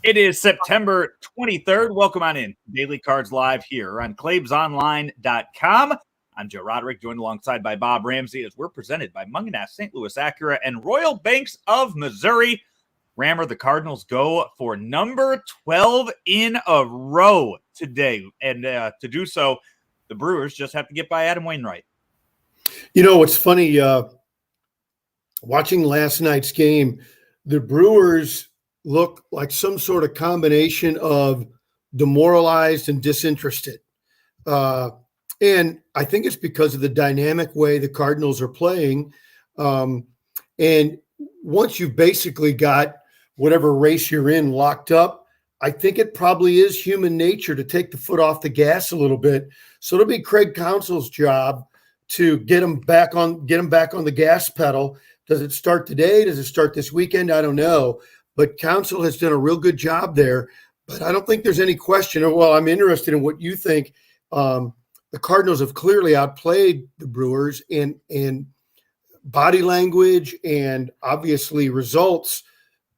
It is September 23rd. Welcome on in. Daily Cards Live here on ClaibsOnline.com. I'm Joe Roderick, joined alongside by Bob Ramsey as we're presented by Mungenast, St. Louis Acura, and Royal Banks of Missouri. Rammer, the Cardinals go for number 12 in a row today. And to do so, the Brewers just have to get by Adam Wainwright. You know, what's funny, watching last night's game, the Brewers look like some sort of combination of demoralized and disinterested. And I think it's because of the dynamic way the Cardinals are playing. And once you've basically got whatever race you're in locked up, I think it probably is human nature to take the foot off the gas a little bit. So it'll be Craig Counsell's job to get him back on the gas pedal. Does it start today? Does it start this weekend? I don't know. But Counsell has done a real good job there. But I don't think there's any question. Well, I'm interested in what you think. The Cardinals have clearly outplayed the Brewers in body language, and obviously results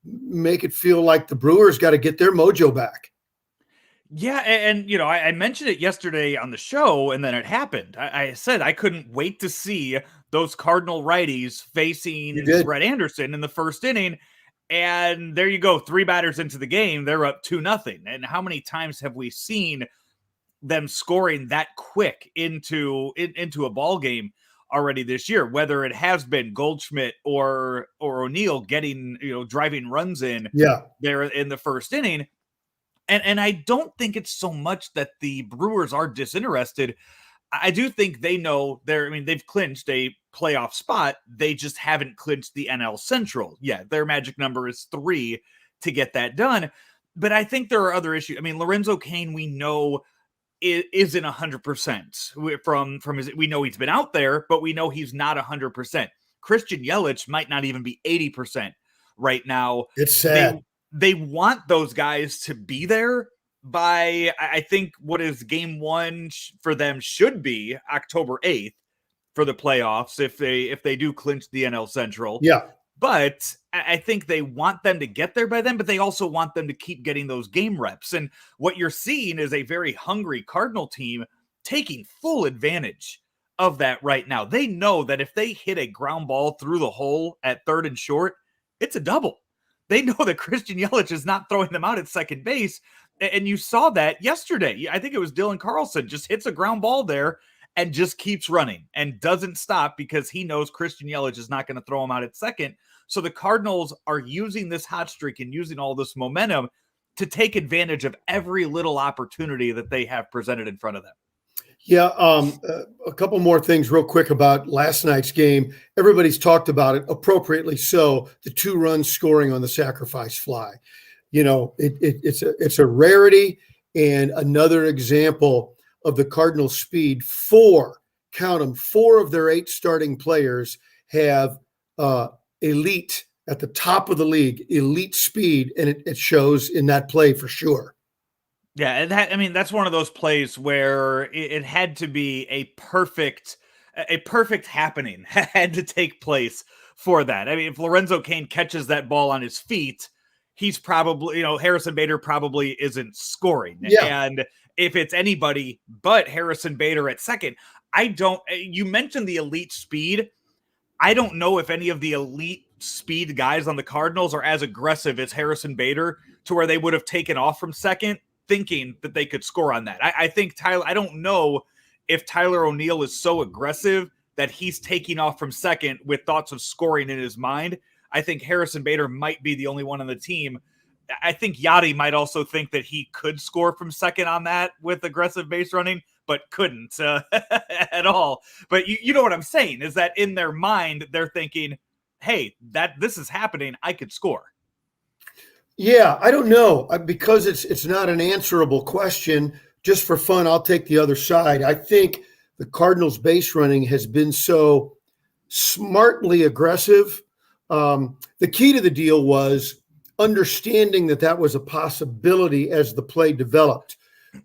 make it feel like the Brewers got to get their mojo back. Yeah, and you know, I mentioned it yesterday on the show, and then it happened. I said I couldn't wait to see those Cardinal righties facing Brett Anderson in the first inning. And there you go, 3 batters into the game, they're up 2-0. And how many times have we seen them scoring that quick into a ball game already this year? Whether it has been Goldschmidt or O'Neill getting, driving runs in there in the first inning. And I don't think it's so much that the Brewers are disinterested. I do think they know they've clinched a playoff spot. They just haven't clinched the NL Central yet. Their magic number is 3 to get that done. But I think there are other issues. I mean, Lorenzo Cain, we know, isn't 100% from his. We know he's been out there, but we know he's not 100%. Christian Yelich might not even be 80% right now. It's sad. They want those guys to be there by, I think, what is game 1 for them should be October 8th for the playoffs if they do clinch the NL Central. Yeah. But I think they want them to get there by then, but they also want them to keep getting those game reps. And what you're seeing is a very hungry Cardinal team taking full advantage of that right now. They know that if they hit a ground ball through the hole at third and short, it's a double. They know that Christian Yelich is not throwing them out at second base. And you saw that yesterday. I think it was Dylan Carlson just hits a ground ball there and just keeps running and doesn't stop because he knows Christian Yelich is not going to throw him out at second. So the Cardinals are using this hot streak and using all this momentum to take advantage of every little opportunity that they have presented in front of them. Yeah, a couple more things real quick about last night's game. Everybody's talked about it, appropriately so, the 2 runs scoring on the sacrifice fly. You know, it's a rarity and another example of the Cardinals' speed. 4 of their 8 starting players have elite, at the top of the league, elite speed, and it shows in that play for sure. Yeah, and that's one of those plays where it had to be a perfect happening had to take place for that. I mean, if Lorenzo Cain catches that ball on his feet, he's probably, Harrison Bader probably isn't scoring. Yeah. And if it's anybody but Harrison Bader at second, you mentioned the elite speed. I don't know if any of the elite speed guys on the Cardinals are as aggressive as Harrison Bader to where they would have taken off from second thinking that they could score on that. I think I don't know if Tyler O'Neill is so aggressive that he's taking off from second with thoughts of scoring in his mind. I think Harrison Bader might be the only one on the team. I think Yachty might also think that he could score from second on that with aggressive base running, but couldn't at all. But you know what I'm saying is that in their mind, they're thinking, hey, this is happening. I could score. Yeah, I don't know, because it's not an answerable question. Just for fun, I'll take the other side. I think the Cardinals' base running has been so smartly aggressive. The key to the deal was understanding that was a possibility as the play developed.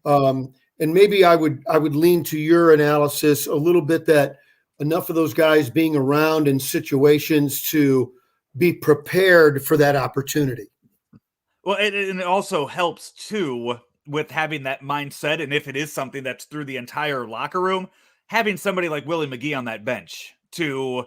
And maybe I would lean to your analysis a little bit, that enough of those guys being around in situations to be prepared for that opportunity. Well, and it also helps too with having that mindset. And if it is something that's through the entire locker room, having somebody like Willie McGee on that bench to,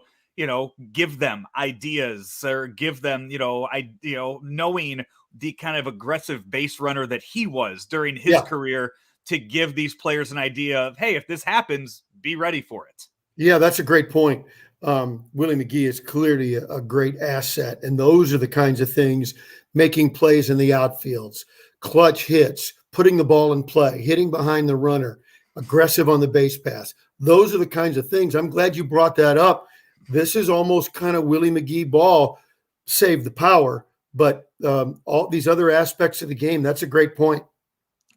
give them ideas or give them, knowing the kind of aggressive base runner that he was during his career, to give these players an idea of, hey, if this happens, be ready for it. Yeah, that's a great point. Willie McGee is clearly a great asset, and those are the kinds of things, making plays in the outfields, clutch hits, putting the ball in play, hitting behind the runner, aggressive on the base pass. Those are the kinds of things. I'm glad you brought that up. This is almost kind of Willie McGee ball, save the power, but all these other aspects of the game, that's a great point.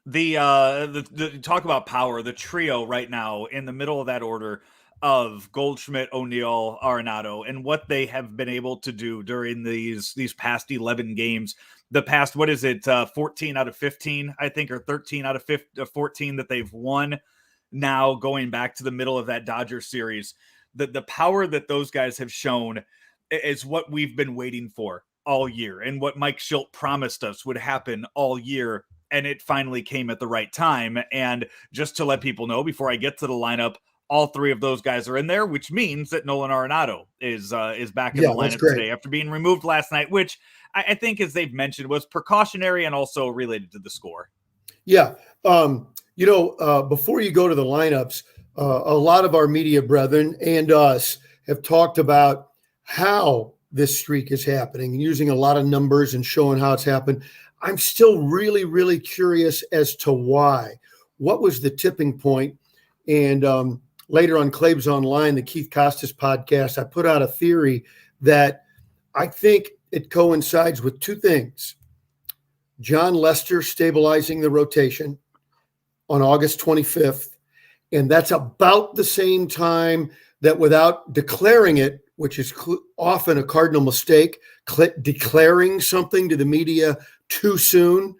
The talk about power, the trio right now in the middle of that order of Goldschmidt, O'Neill, Arenado, and what they have been able to do during these past 11 games. The past, 14 out of 15, I think, or 13 out of 14 that they've won now, going back to the middle of that Dodgers series. The power that those guys have shown is what we've been waiting for all year, and what Mike Shildt promised us would happen all year. And it finally came at the right time. And just to let people know, before I get to the lineup, all three of those guys are in there, which means that Nolan Arenado is back in the lineup today after being removed last night, which I think, as they've mentioned, was precautionary and also related to the score. Yeah. Before you go to the lineups, a lot of our media brethren and us have talked about how this streak is happening and using a lot of numbers and showing how it's happened. I'm still really, really curious as to why. What was the tipping point? And later on Claves Online, the Keith Costas podcast, I put out a theory that I think it coincides with two things. John Lester stabilizing the rotation on August 25th. And that's about the same time that, without declaring it, which is often a cardinal mistake, declaring something to the media too soon,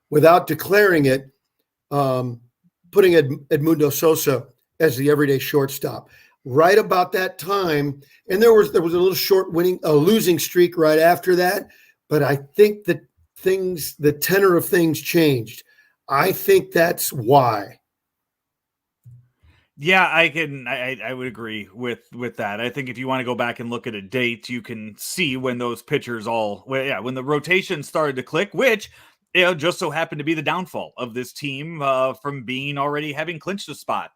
without declaring it, putting Edmundo Sosa as the everyday shortstop. Right about that time, and there was a little short losing streak right after that, but I think that the tenor of things changed. I think that's why. Yeah, I would agree with that. I think if you want to go back and look at a date, you can see when those pitchers when the rotation started to click, which just so happened to be the downfall of this team from being already having clinched a spot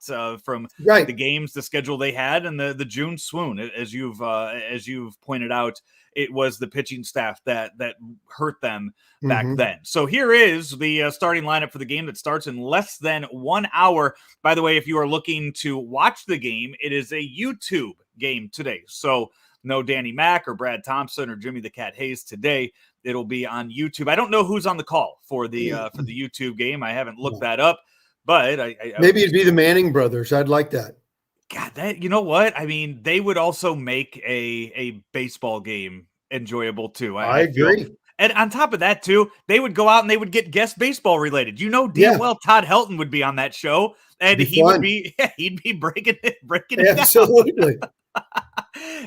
from the games, the schedule they had, and the June swoon. As you've pointed out, it was the pitching staff that hurt them back then. So here is the starting lineup for the game that starts in less than 1 hour. By the way, if you are looking to watch the game, it is a YouTube game today. So no Danny Mac or Brad Thompson or Jimmy the Cat Hayes today. It'll be on YouTube. I don't know who's on the call for the YouTube game. I haven't looked that up, but maybe it'd be the Manning brothers. I'd like that. God, that, you know what? I mean, they would also make a baseball game enjoyable too. I agree. And on top of that too, they would go out and they would get guest baseball related. Damn well Todd Helton would be on that show, and he'd be breaking it down. Absolutely.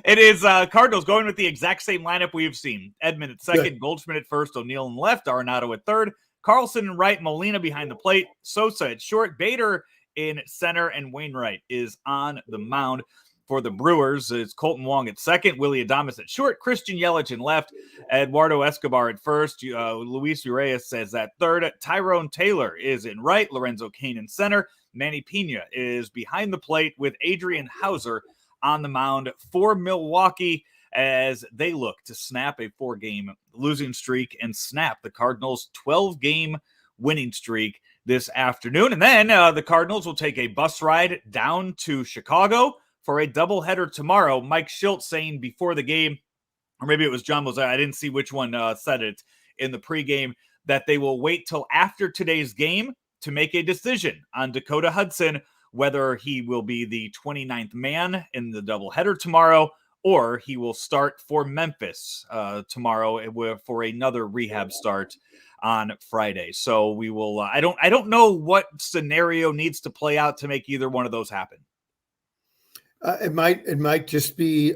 It is Cardinals going with the exact same lineup we've seen. Edman at second, Goldschmidt at first, O'Neill in left, Arenado at third, Carlson in right, Molina behind the plate, Sosa at short, Bader in center, and Wainwright is on the mound. For the Brewers, it's Colton Wong at second, Willie Adames at short, Christian Yelich in left, Eduardo Escobar at first, Luis Urias says at third, Tyrone Taylor is in right, Lorenzo Cain in center, Manny Pena is behind the plate with Adrian Hauser on the mound for Milwaukee as they look to snap a 4-game losing streak and snap the Cardinals' 12-game winning streak this afternoon. And then the Cardinals will take a bus ride down to Chicago for a doubleheader tomorrow. Mike Shildt saying before the game, or maybe it was John Mozart, I didn't see which one said it in the pregame, that they will wait till after today's game to make a decision on Dakota Hudson, whether he will be the 29th man in the doubleheader tomorrow, or he will start for Memphis tomorrow for another rehab start on Friday. So we will. I don't know what scenario needs to play out to make either one of those happen. It might just be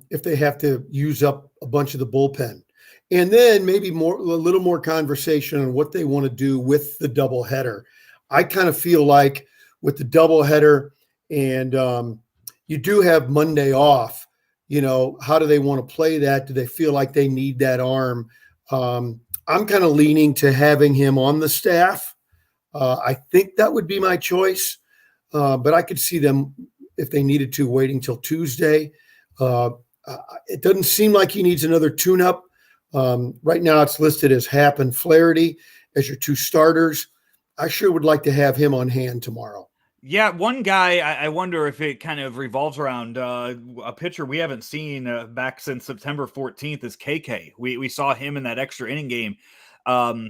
if they have to use up a bunch of the bullpen, And then maybe a little more conversation on what they want to do with the doubleheader. I kind of feel like with the doubleheader, and you do have Monday off, how do they want to play that? Do they feel like they need that arm? I'm kind of leaning to having him on the staff. I think that would be my choice, but I could see them, if they needed to, waiting till Tuesday. It doesn't seem like he needs another tune-up. Right now it's listed as Happ and Flaherty as your two starters. I sure would like to have him on hand tomorrow. Yeah, one guy, I wonder if it kind of revolves around a pitcher we haven't seen back since September 14th is KK. We saw him in that extra inning game.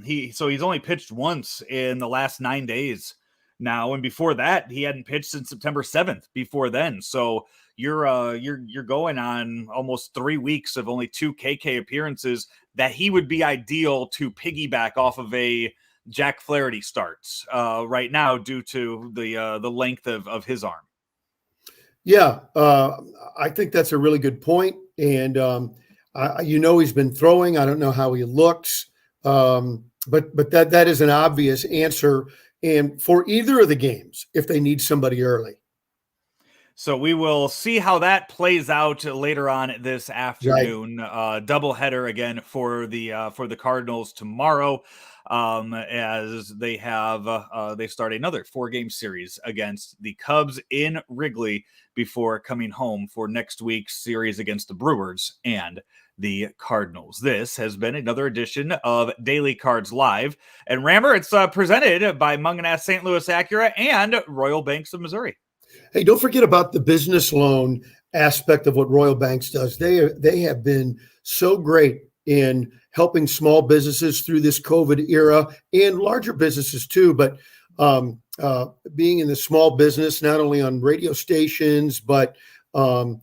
He's only pitched once in the last 9 days now, and before that, he hadn't pitched since September 7th before then. So you're going on almost 3 weeks of only 2 KK appearances that he would be ideal to piggyback off of a Jack Flaherty starts right now due to the length of his arm. Yeah, I think that's a really good point. And, he's been throwing. I don't know how he looks, but that is an obvious answer. And for either of the games, if they need somebody early. So we will see how that plays out later on this afternoon. Right. Doubleheader again for the Cardinals tomorrow, as they start another 4-game series against the Cubs in Wrigley before coming home for next week's series against the Brewers and the Cardinals. This has been another edition of Daily Cards Live. And Rammer, it's presented by Mungenast St. Louis Acura and Royal Banks of Missouri. Hey, don't forget about the business loan aspect of what Royal Banks does. They have been so great in helping small businesses through this COVID era and larger businesses too. But being in the small business, not only on radio stations, but in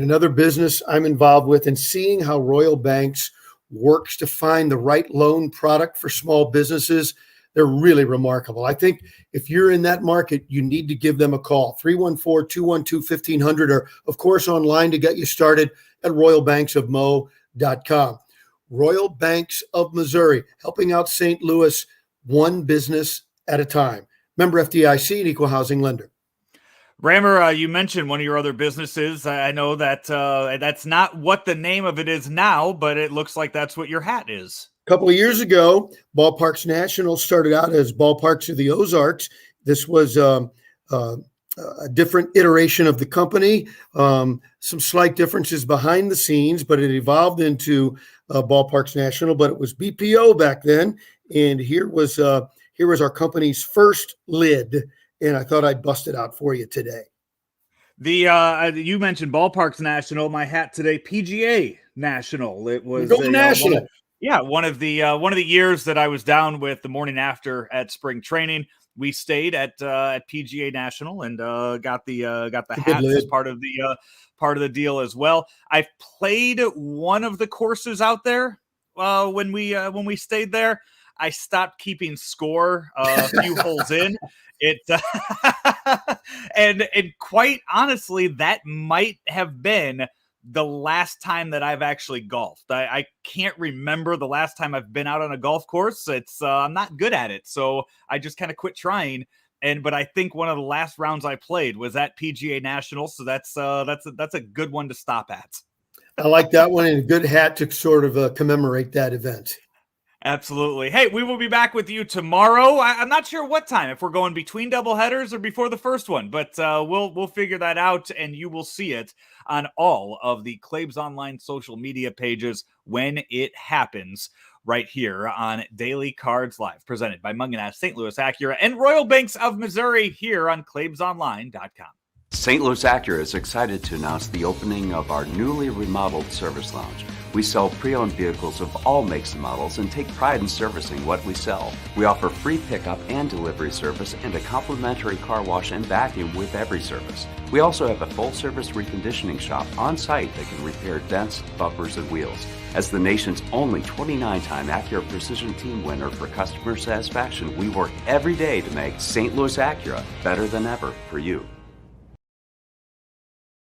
another business I'm involved with, and seeing how Royal Banks works to find the right loan product for small businesses, they're really remarkable. I think if you're in that market, you need to give them a call, 314-212-1500, or of course online to get you started at royalbanksofmo.com. Royal Banks of Missouri, helping out St. Louis one business at a time. Member FDIC, and equal housing lender. Rammer, you mentioned one of your other businesses. I know that that's not what the name of it is now, but it looks like that's what your hat is. A couple of years ago, Ballparks National started out as Ballparks of the Ozarks. This was a different iteration of the company, some slight differences behind the scenes, but it evolved into Ballparks National. But it was BPO back then, and here was our company's first lid, and I thought I'd bust it out for you today. You mentioned Ballparks National. My hat today, PGA National. It was national. One of the years that I was down with the morning after at spring training, we stayed at PGA National and got the hats as part of the deal as well. I've played one of the courses out there when we stayed there. I stopped keeping score a few holes in it, and quite honestly, that might have been the last time that I've actually golfed. I can't remember the last time I've been out on a golf course. It's I'm not good at it, so I just kind of quit trying. But I think one of the last rounds I played was at PGA National, so that's a good one to stop at. I like that one, and a good hat to sort of commemorate that event. Absolutely. Hey, we will be back with you tomorrow. I'm not sure what time, if we're going between doubleheaders or before the first one, but we'll figure that out, and you will see it on all of the Claibs Online social media pages when it happens right here on Daily Cards Live, presented by Mungenast St. Louis Acura and Royal Banks of Missouri here on ClaibsOnline.com. St. Louis Acura is excited to announce the opening of our newly remodeled service lounge. We sell pre-owned vehicles of all makes and models and take pride in servicing what we sell. We offer free pickup and delivery service and a complimentary car wash and vacuum with every service. We also have a full-service reconditioning shop on site that can repair dents, bumpers, and wheels. As the nation's only 29-time Acura Precision Team winner for customer satisfaction, we work every day to make St. Louis Acura better than ever for you.